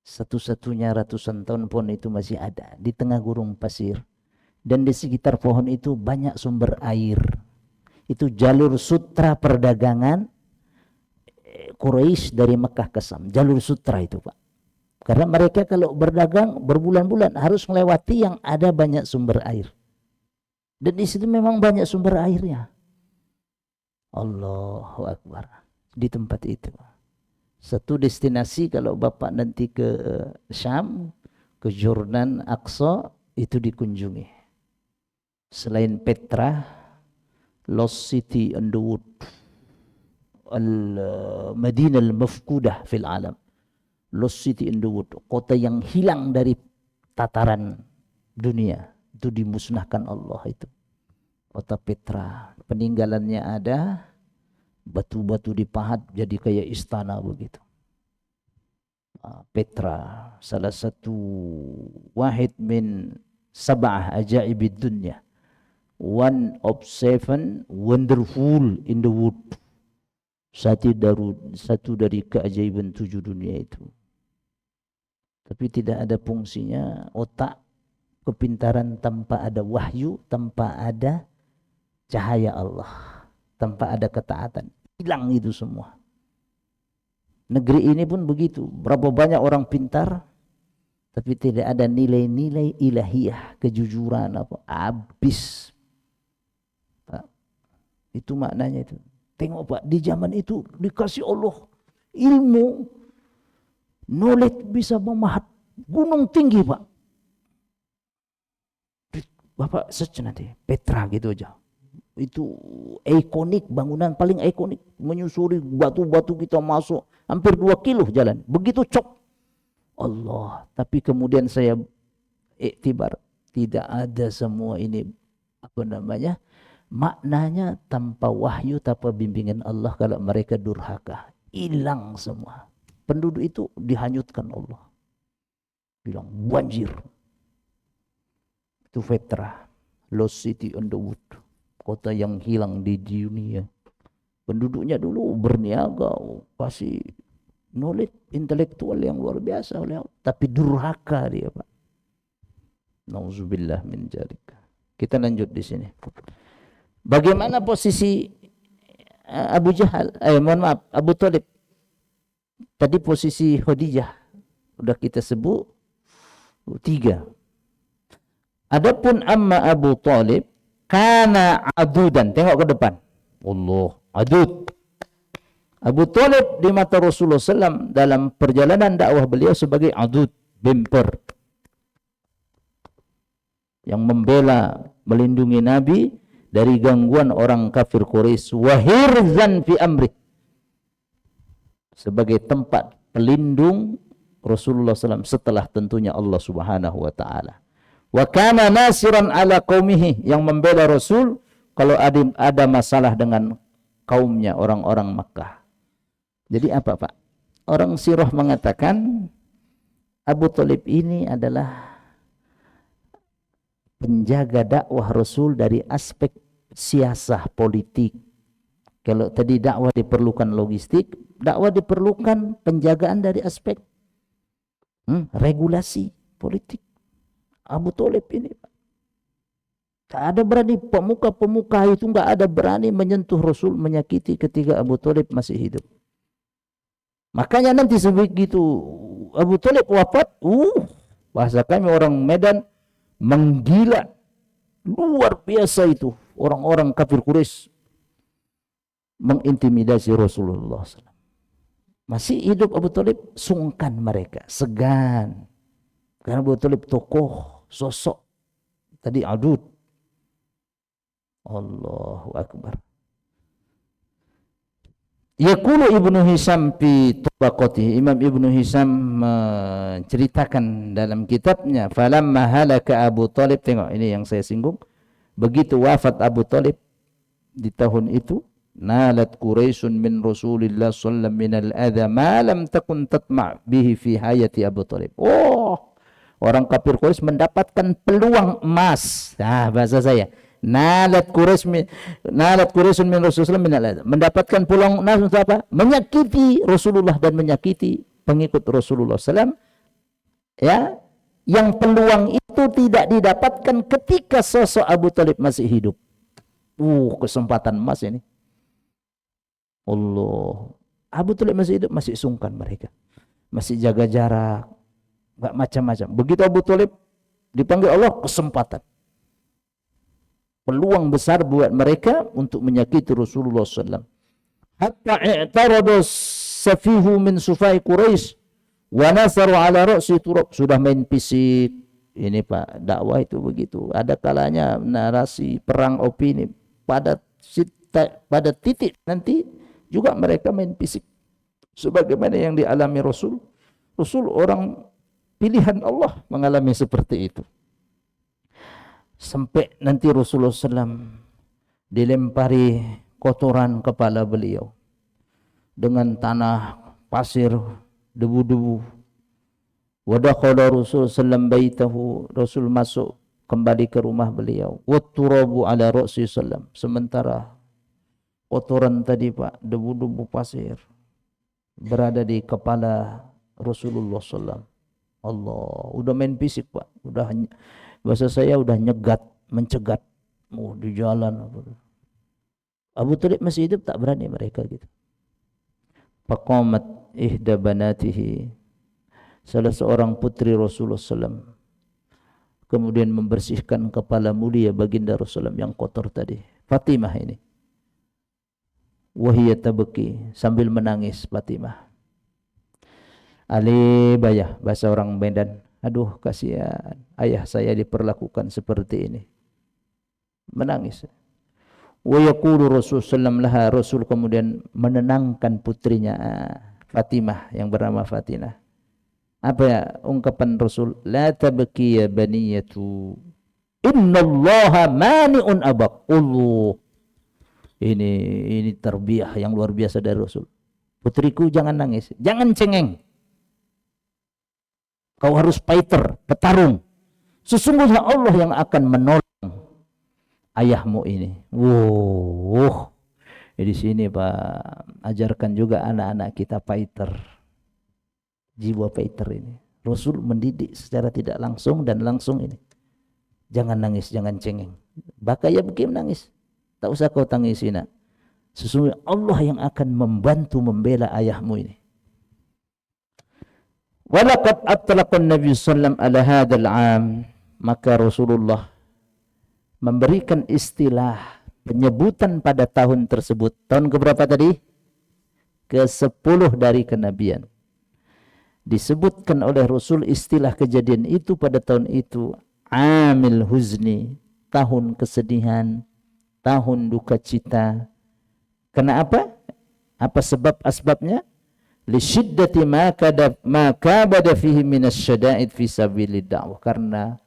Satu-satunya ratusan tahun pohon itu masih ada di tengah gurun pasir. Dan di sekitar pohon itu banyak sumber air. Itu jalur sutra perdagangan Quraisy dari Mekah ke Sam. Jalur sutra itu, Pak. Karena mereka kalau berdagang berbulan-bulan harus melewati yang ada banyak sumber air. Dan di situ memang banyak sumber airnya. Allahu Akbar. Di tempat itu. Satu destinasi kalau Bapak nanti ke Syam, ke Jordan, Aqsa, itu dikunjungi. Selain Petra, Lost City Underwood, Al-Madinah Al-Mafkudah fil alam. Lost City Underwood, kota yang hilang dari tataran dunia. Itu dimusnahkan Allah itu. Kota Petra, peninggalannya ada, batu-batu dipahat jadi kayak istana begitu. Petra, salah satu wahid min sab'ah ajaibid dunya. One of 7 wonderful in the wood. Satu dari keajaiban 7 dunia itu. Tapi tidak ada fungsinya otak, kepintaran tanpa ada wahyu, tanpa ada cahaya Allah, tanpa ada ketaatan. Hilang itu semua. Negeri ini pun begitu. Berapa banyak orang pintar, tapi tidak ada nilai-nilai ilahiyah, kejujuran apa, habis. Pak, itu maknanya itu. Tengok Pak, di zaman itu dikasih Allah ilmu, knowledge bisa memahat gunung tinggi, Pak. Bapak search nanti, Petra gitu aja. Itu ikonik, bangunan paling ikonik, menyusuri batu-batu kita masuk hampir 2 kilo jalan, begitu cok Allah. Tapi kemudian saya iktibar, tidak ada semua ini maknanya tanpa wahyu, tanpa bimbingan Allah. Kalau mereka durhaka, hilang semua. Penduduk itu dihanyutkan Allah, bilang banjir. Itu Petra, Lost City Underwood, kota yang hilang di dunia. Penduduknya dulu berniaga, pasti knowledge intelektual yang luar biasa, tapi durhaka dia, Pak. Nauzubillah min dzalik. Kita lanjut di sini. Bagaimana posisi Abu Jahal? Abu Thalib. Tadi posisi Khadijah udah kita sebut 3. Adapun amma Abu Thalib kana adudan. Tengok ke depan. Allah, adud. Abu Thalib di mata Rasulullah SAW dalam perjalanan dakwah beliau sebagai adud, bemper, yang membela, melindungi Nabi dari gangguan orang kafir Quraisy, wahirzan fi amri, sebagai tempat pelindung Rasulullah SAW setelah tentunya Allah Subhanahu wa taala. Wa kana nasiran ala qaumihi, yang membela Rasul kalau ada masalah dengan kaumnya orang-orang Makkah. Jadi apa, Pak? Orang sirah mengatakan Abu Thalib ini adalah penjaga dakwah Rasul dari aspek siasah politik. Kalau tadi dakwah diperlukan logistik, dakwah diperlukan penjagaan dari aspek regulasi politik. Abu Thalib ini, Pak, tak ada berani, pemuka-pemuka itu nggak ada berani menyentuh Rasul, menyakiti ketika Abu Thalib masih hidup. Makanya nanti sebegitu Abu Thalib wafat, bahasa kami orang Medan, menggila luar biasa itu. Orang-orang kafir Quraisy mengintimidasi Rasulullah SAW. Masih hidup Abu Thalib, sungkan mereka, segan. Karena Abu Thalib tokoh, sosok tadi adud. Allahu Akbar. Yaqulu Ibnu Hisham fi Tabaqatihi, Imam Ibnu Hisham menceritakan dalam kitabnya, falamma halaka Abu Thalib, tengok ini yang saya singgung, begitu wafat Abu Thalib di tahun itu, nalat Quraisyun min Rasulillah sallallahu minal adha ma lam takun tatma' bihi fi hayati Abu Thalib. Orang kafir Quraisy mendapatkan peluang emas. Bahasa saya, nalat Quraisyun min Rasulillah minal adha, mendapatkan peluang emas untuk apa? Menyakiti Rasulullah dan menyakiti pengikut Rasulullah SAW. Ya, yang peluang itu tidak didapatkan ketika sosok Abu Thalib masih hidup. Kesempatan emas ini. Allah, Abu Thalib masih hidup, masih sungkan mereka, masih jaga jarak, nggak macam-macam. Begitu Abu Thalib dipanggil Allah, kesempatan, peluang besar buat mereka untuk menyakiti Rasulullah SAW. Hatta i'taradu safihu min sufai Quraisy wa nasaru ala ra'si turab. Sudah main fisik ini, Pak, dakwah itu begitu. Ada kalanya narasi perang opini, pada titik nanti juga mereka main fisik, sebagaimana yang dialami Rasul. Rasul orang pilihan Allah mengalami seperti itu. Sampai nanti Rasulullah SAW dilempari kotoran kepala beliau dengan tanah, pasir, debu-debu. Wadakhala Rasul sallam baitahu, Rasul masuk kembali ke rumah beliau. Watturabu ala ra'si sallam, sementara kotoran tadi, Pak, debu-debu pasir berada di kepala Rasulullah SAW. Allah, udah main fisik, Pak, udah, bahasa saya udah nyegat, mencegat, di jalan. Abu Thalib masih hidup, tak berani mereka gitu. Faqamat ihda banatihi, salah seorang putri Rasulullah SAW, kemudian membersihkan kepala mulia baginda Rasulullah yang kotor tadi, Fatimah ini. Wahiyat tabki, sambil menangis Fatimah. Ali bayah, bahasa orang Medan, aduh kasihan, ayah saya diperlakukan seperti ini. Menangis. Wa yaqulu Rasul sallam laha, Rasul kemudian menenangkan putrinya Fatimah yang bernama Fatimah. Apa ya ungkapan Rasul? La tabki ya baniyatu, innallaha mani'un abak. Allah, ini tarbiyah yang luar biasa dari Rasul. Putriku, jangan nangis, jangan cengeng. Kau harus fighter, petarung. Sesungguhnya Allah yang akan menolong ayahmu ini. Di sini, Pak, ajarkan juga anak-anak kita fighter. Jiwa fighter ini. Rasul mendidik secara tidak langsung dan langsung ini. Jangan nangis, jangan cengeng. Bakaya begini menangis. Tak usah kau tangisi, nak. Sesungguhnya Allah yang akan membantu membela ayahmu ini. Walaqad atlaqan Nabi sallam ala hadzal 'am, maka Rasulullah memberikan istilah penyebutan pada tahun tersebut. Tahun keberapa tadi? Ke-10 dari kenabian. Disebutkan oleh Rasul istilah kejadian itu pada tahun itu amil huzni, tahun kesedihan, tahun duka cita. Kenapa? Apa sebab asbabnya? Li syiddati ma kabada fihi minas syada'id fi sabilid da'wah. Karena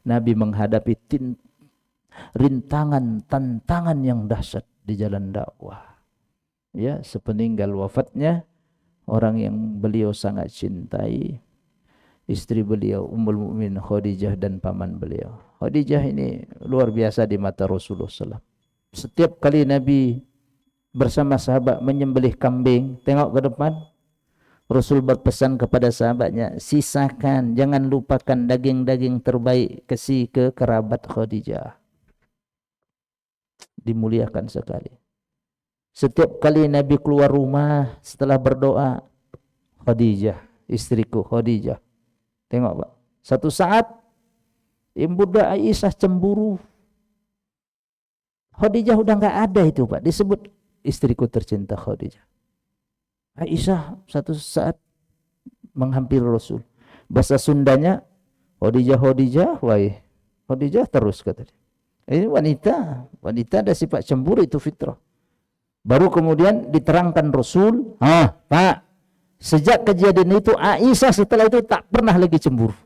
Nabi menghadapi rintangan, tantangan yang dahsyat di jalan dakwah. Ya, sepeninggal wafatnya orang yang beliau sangat cintai, istri beliau Ummul Mukminin Khadijah dan paman beliau. Khadijah ini luar biasa di mata Rasulullah SAW. Setiap kali Nabi bersama sahabat menyembelih kambing, tengok ke depan, Rasul berpesan kepada sahabatnya, sisakan, jangan lupakan daging-daging terbaik, kasih ke kerabat Khadijah. Dimuliakan sekali. Setiap kali Nabi keluar rumah setelah berdoa, Khadijah, istriku Khadijah. Tengok Pak, satu saat Ibunda Aisyah cemburu. Khadijah udah nggak ada itu Pak, disebut istriku tercinta Khadijah. Aisyah satu saat menghampiri Rasul. Bahasa Sundanya, Khadijah, wahai Khadijah terus kata dia. Ini wanita ada sifat cemburu, itu fitrah. Baru kemudian diterangkan Rasul, Pak, sejak kejadian itu Aisyah setelah itu tak pernah lagi cemburu.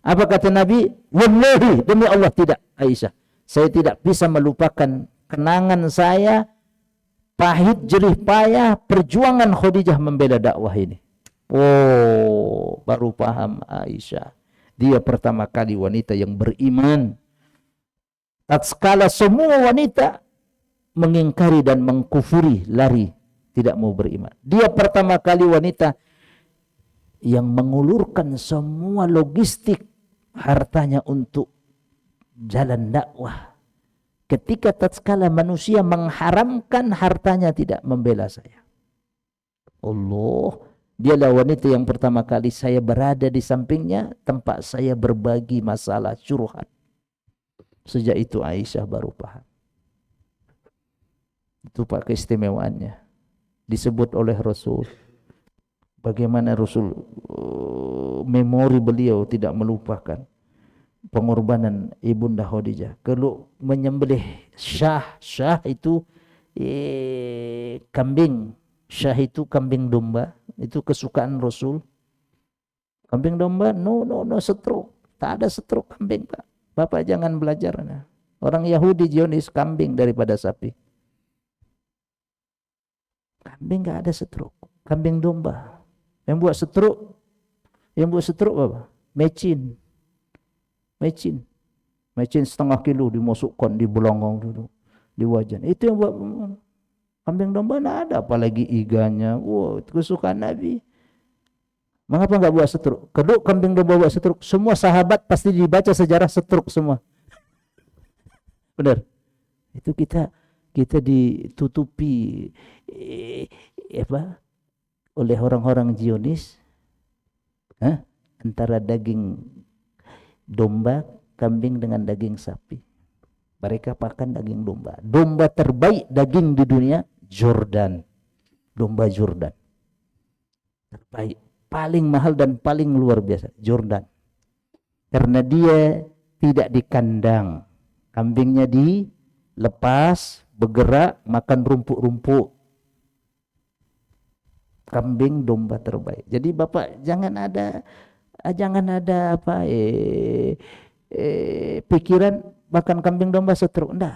Apa kata Nabi? Wallahi, demi Allah tidak Aisyah, saya tidak bisa melupakan kenangan saya, pahit jerih payah perjuangan Khadijah membela dakwah ini. Oh, baru paham Aisyah. Dia pertama kali wanita yang beriman. Tatkala semua wanita mengingkari dan mengkufuri, lari, tidak mau beriman. Dia pertama kali wanita yang mengulurkan semua logistik hartanya untuk jalan dakwah. Ketika tatkala manusia mengharamkan, hartanya tidak membela saya. Allah, dialah wanita yang pertama kali saya berada di sampingnya, tempat saya berbagi masalah curhat. Sejak itu Aisyah baru paham. Itu Pak keistimewaannya. Disebut oleh Rasul. Bagaimana Rasul memori beliau tidak melupakan pengorbanan Ibunda Khadijah. Kalau menyembelih syah itu kambing. Syah itu kambing domba. Itu kesukaan Rasul. Kambing domba, no setruk. Tak ada setruk kambing Pak. Bapak jangan belajar. Orang Yahudi Zionis kambing daripada sapi. Kambing gak ada setruk. Kambing domba. Yang buat setruk apa? Mecin setengah kilo dimasukkan di belangong dulu, di wajan. Itu yang buat kambing domba. Nah, ada apalagi iganya. Wow, itu kesukaan Nabi. Mengapa enggak buat setruk? Kedua kambing domba buat setruk. Semua sahabat pasti dibaca sejarah setruk semua. Benar. Itu kita ditutupi oleh orang-orang Zionis, antara daging domba, kambing dengan daging sapi. Mereka makan daging domba. Domba terbaik daging di dunia Jordan. Domba Jordan. Terbaik, paling mahal dan paling luar biasa Jordan. Karena dia tidak di kandang. Kambingnya dilepas, bergerak, makan rumput-rumput. Kambing domba terbaik. Jadi Bapak jangan ada pikiran makan kambing domba setruk. Enggak.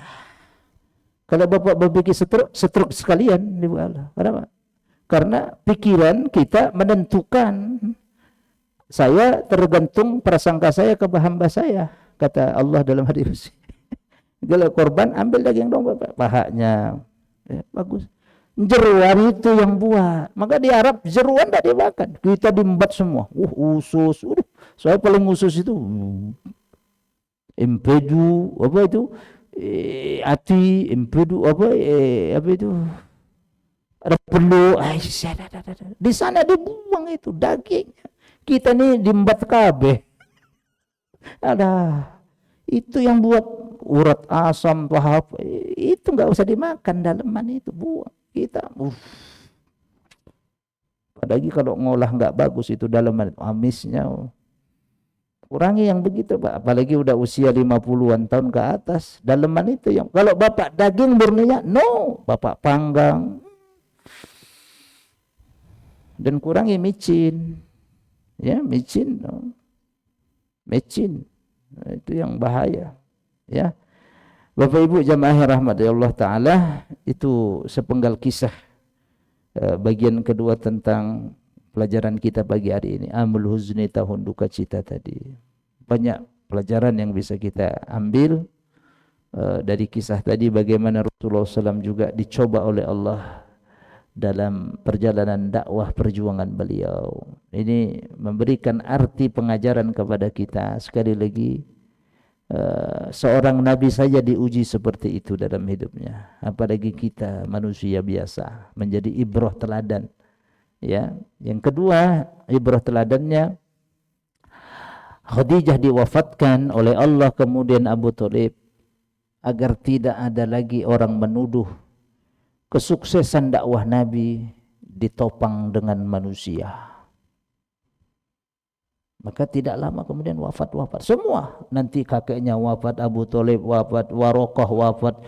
Kalau Bapak berpikir setruk sekalian dibuat. Kenapa? Karena pikiran kita menentukan. Saya tergantung prasangka saya ke hamba saya, kata Allah dalam hadis. Kalau korban ambil daging domba pahanya. Bagus. Jeruan itu yang buat. Maka di Arab jeruan tidak dimakan. Kita diembat semua. Usus. Saya paling usus itu. Empedu, apa itu? Ati, empedu, apa itu? Ada perlu. Di sana dibuang itu dagingnya. Kita nih diembat kabeh. Ada. Itu yang buat urat asam, tahap itu nggak usah dimakan, daleman itu buang. Kita, apalagi kalau ngolah nggak bagus itu daleman, amisnya. Kurangi yang begitu, Pak. Apalagi udah usia 50-an tahun ke atas. Daleman itu yang, kalau Bapak daging murninya, no. Bapak panggang. Dan kurangi micin. Ya, micin. No. Micin. Nah, itu yang bahaya. Ya. Bapak Ibu jamaah rahmati Allah Ta'ala, itu sepenggal kisah bagian kedua tentang pelajaran kita pagi hari ini. Amul huzni, tahun duka cita tadi. Banyak pelajaran yang bisa kita ambil dari kisah tadi, bagaimana Rasulullah SAW juga dicoba oleh Allah dalam perjalanan dakwah perjuangan beliau. Ini memberikan arti pengajaran kepada kita. Sekali lagi, seorang nabi saja diuji seperti itu dalam hidupnya, apalagi kita manusia biasa, menjadi ibrah teladan. Ya, yang kedua, ibrah teladannya, Khadijah diwafatkan oleh Allah, kemudian Abu Thalib, agar tidak ada lagi orang menuduh kesuksesan dakwah Nabi ditopang dengan manusia. Maka tidak lama kemudian wafat semua. Nanti kakeknya wafat, Abu Thalib wafat, Warokah wafat,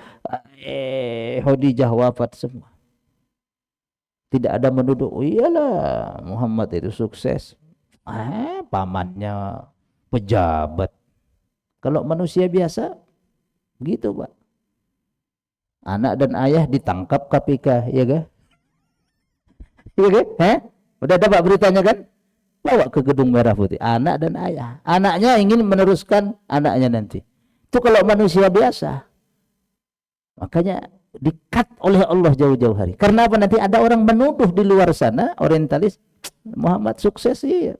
Khadijah wafat, semua. Tidak ada menuduh, oh iyalah Muhammad itu sukses, pamannya pejabat. Kalau manusia biasa begitu, Pak. Anak dan ayah ditangkap KPK, ya kan? Iya kan? Udah dapat beritanya kan? Bawa ke Gedung Merah Putih, anak dan ayah. Anaknya ingin meneruskan anaknya nanti. Itu kalau manusia biasa. Makanya di-cut oleh Allah jauh-jauh hari. Karena apa? Nanti ada orang menuduh di luar sana, orientalis, Muhammad sukses sih.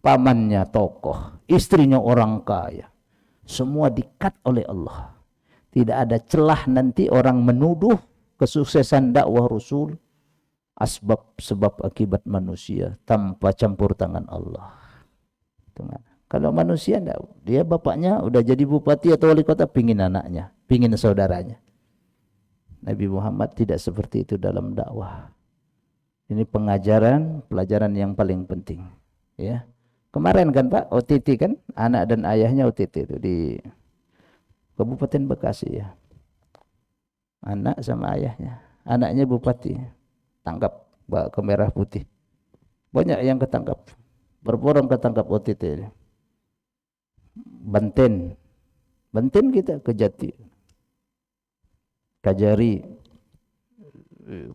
Pamannya tokoh, istrinya orang kaya. Semua di-cut oleh Allah. Tidak ada celah nanti orang menuduh kesuksesan dakwah Rasul sebab akibat manusia tanpa campur tangan Allah. Kalau manusia enggak, dia bapaknya udah jadi bupati atau wali kota, pingin anaknya, pingin saudaranya. Nabi Muhammad tidak seperti itu dalam dakwah. Ini pelajaran yang paling penting. Ya, kemarin kan Pak, OTT kan, anak dan ayahnya OTT itu di Kabupaten Bekasi ya. Anak sama ayahnya, anaknya bupati, tangkap ke Merah Putih. Banyak yang ketangkap, berborong ketangkap OTT. Banten kita ke Jati, Kajari,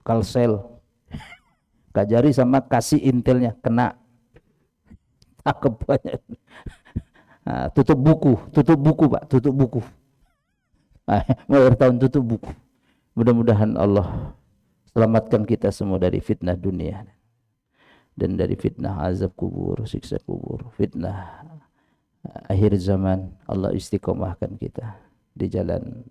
Kalsel, Kajari sama kasih intelnya kena, tangkap banyak. Nah, tutup buku Pak, tutup buku. Akhir tahun tutup buku. Mudah-mudahan Allah selamatkan kita semua dari fitnah dunia dan dari fitnah azab kubur, siksa kubur, fitnah akhir zaman. Allah istiqomahkan kita di jalan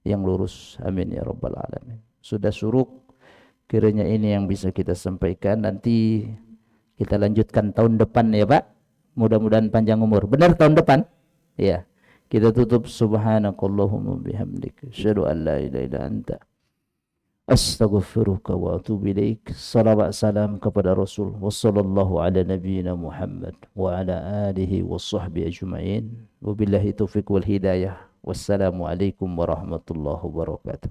yang lurus. Amin ya rabbal alamin. Sudah suruk, kiranya ini yang bisa kita sampaikan. Nanti kita lanjutkan tahun depan ya Pak. Mudah-mudahan panjang umur. Benar tahun depan? Ya. Kita tutup subhanakallahumma bihamdika asyhadu an la ilaha illa anta astaghfiruka wa atubu ilaik. Salawat salam kepada Rasul wa sallallahu ala nabiyyina Muhammad wa ala alihi wa sahbihi ajma'in. Wabillahi taufiq wal hidayah. Wassalamu alaikum warahmatullahi wabarakatuh.